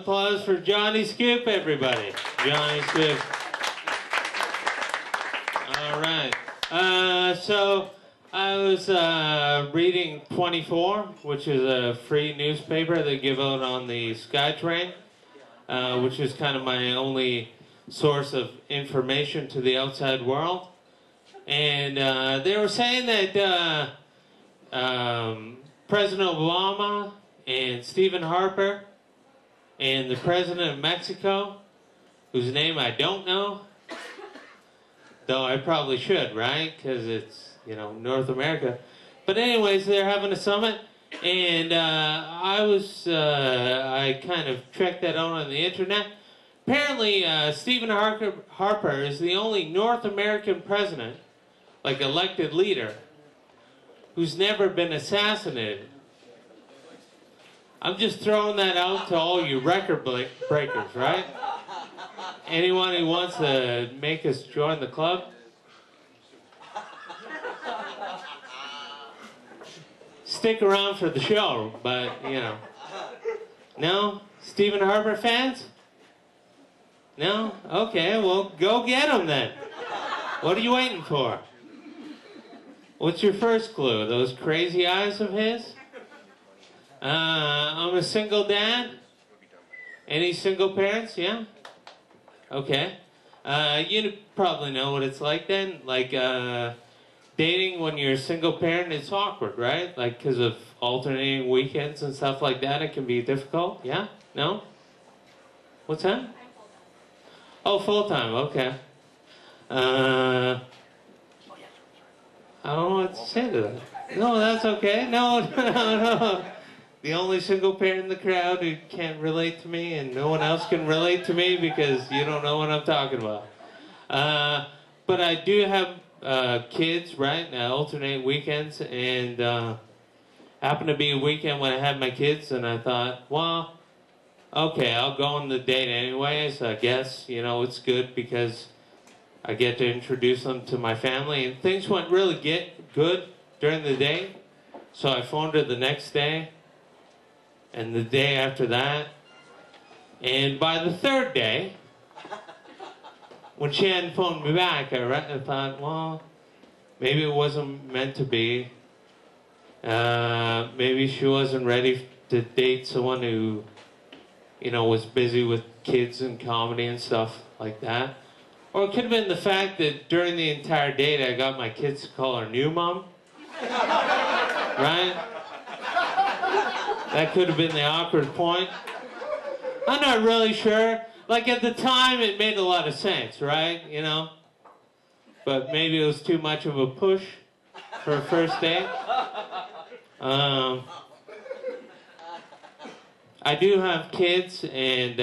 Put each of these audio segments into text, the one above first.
applause for Johnny Scoop, everybody. Johnny Scoop. All right. So I was reading 24, which is a free newspaper they give out on the SkyTrain, which is kind of my only source of information to the outside world. And they were saying that President Obama and Stephen Harper and the President of Mexico, whose name I don't know, though I probably should, right? Because it's, you know, North America. But anyways, they're having a summit, and I kind of checked that out on the internet. Apparently, Stephen Harper is the only North American president, like elected leader, who's never been assassinated. I'm just throwing that out to all you record breakers, right? Anyone who wants to make us join the club? Stick around for the show, but, you know. No? Stephen Harper fans? No? Okay, well, go get them then. What are you waiting for? What's your first clue? Those crazy eyes of his? I'm a single dad. Any single parents? Yeah? Okay. You probably know what it's like then. Like, dating when you're a single parent, it's awkward, right? Like, because of alternating weekends and stuff like that, it can be difficult. Yeah? No? What's that? Oh, full-time. Okay. I don't know what to say to that. No, that's okay. No, no. The only single parent in the crowd who can't relate to me, and no one else can relate to me because you don't know what I'm talking about. But I do have kids, right? And I alternate weekends, and happened to be a weekend when I had my kids, and I thought, well, okay, I'll go on the date anyways. I guess, you know, it's good because I get to introduce them to my family, and things went really good during the day. So I phoned her the next day, and the day after that, and by the third day, when she hadn't phoned me back, I thought, well, maybe it wasn't meant to be. Maybe she wasn't ready to date someone who, you know, was busy with kids and comedy and stuff like that. Or it could have been the fact that during the entire date I got my kids to call her new mom. Right? That could have been the awkward point. I'm not really sure. Like at the time it made a lot of sense, right? You know? But maybe it was too much of a push for a first date. I do have kids and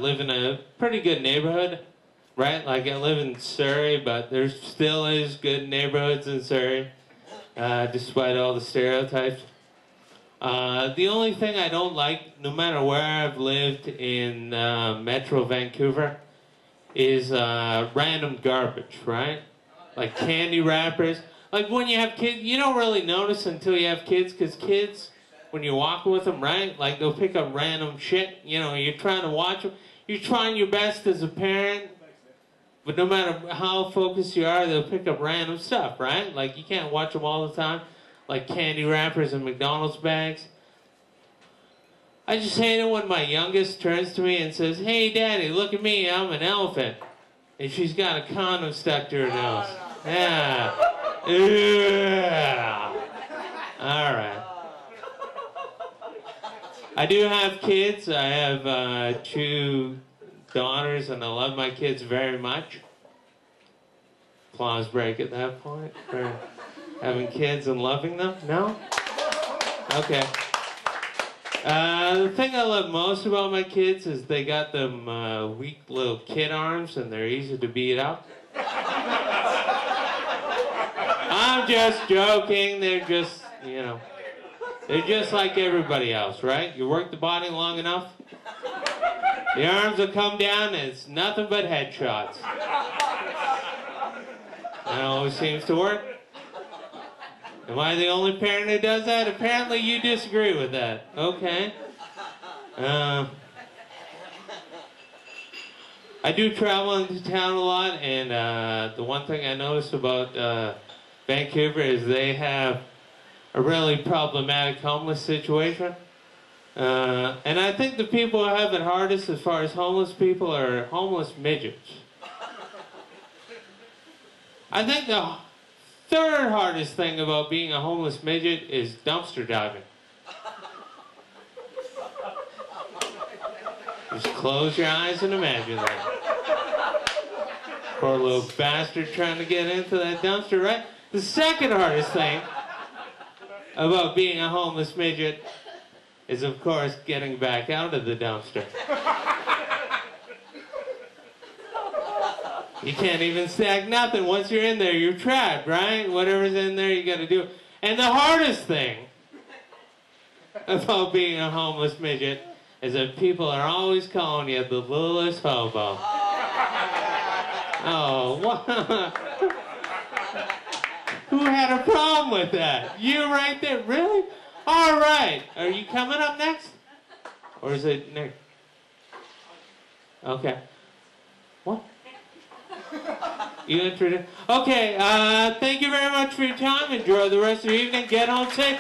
live in a pretty good neighborhood. Right, like I live in Surrey, but there still is good neighborhoods in Surrey, despite all the stereotypes. The only thing I don't like, no matter where I've lived in Metro Vancouver, is random garbage, right? Like candy wrappers. Like when you have kids, you don't really notice until you have kids, because kids, when you're walking with them, right, like they'll pick up random shit. You know, you're trying to watch them. You're trying your best as a parent. But no matter how focused you are, they'll pick up random stuff, right? Like, you can't watch them all the time. Like candy wrappers and McDonald's bags. I just hate it when my youngest turns to me and says, "Hey, Daddy, look at me, I'm an elephant." And she's got a condom stuck to her nose. Yeah. Yeah. All right. I do have kids. I have 2 daughters, and I love my kids very much. Applause break at that point for having kids and loving them? No? Okay. The thing I love most about my kids is they got them weak little kid arms and they're easy to beat up. I'm just joking. They're just, you know, they're just like everybody else, right? You work the body long enough, the arms will come down and it's nothing but headshots. That always seems to work. Am I the only parent who does that? Apparently you disagree with that. Okay. I do travel into town a lot, and the one thing I notice about Vancouver is they have a really problematic homeless situation. And I think the people who have it hardest as far as homeless people are homeless midgets. I think the third hardest thing about being a homeless midget is dumpster diving. Just close your eyes and imagine that. Poor little bastard trying to get into that dumpster, right? The second hardest thing about being a homeless midget is, of course, getting back out of the dumpster. You can't even stack nothing. Once you're in there, you're trapped, right? Whatever's in there, you got to do. And the hardest thing about being a homeless midget is that people are always calling you the littlest hobo. Oh, what? Who had a problem with that? You right there, really? All right. Are you coming up next? Or is it next? Okay. What? You introduced? Okay, thank you very much for your time. Enjoy the rest of your evening. Get home safe.